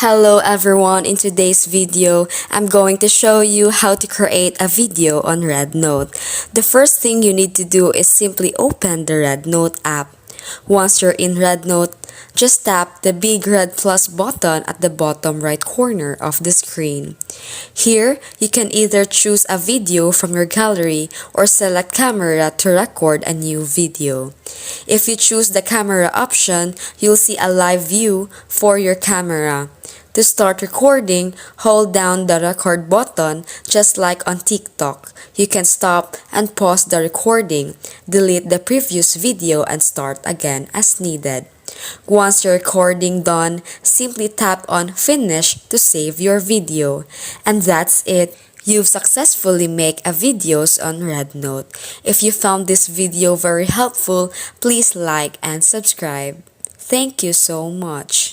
Hello everyone, in today's video, I'm going to show you how to create a video on Rednote. The first thing you need to do is simply open the Rednote app. Once you're in Rednote, just tap the big red plus button at the bottom right corner of the screen. Here, you can either choose a video from your gallery or select camera to record a new video. If you choose the camera option, you'll see a live view for your camera. To start recording, hold down the record button just like on TikTok. You can stop and pause the recording, delete the previous video and start again as needed. Once your recording done, simply tap on Finish to save your video. And that's it. You've successfully made a videos on Rednote. If you found this video very helpful, please like and subscribe. Thank you so much.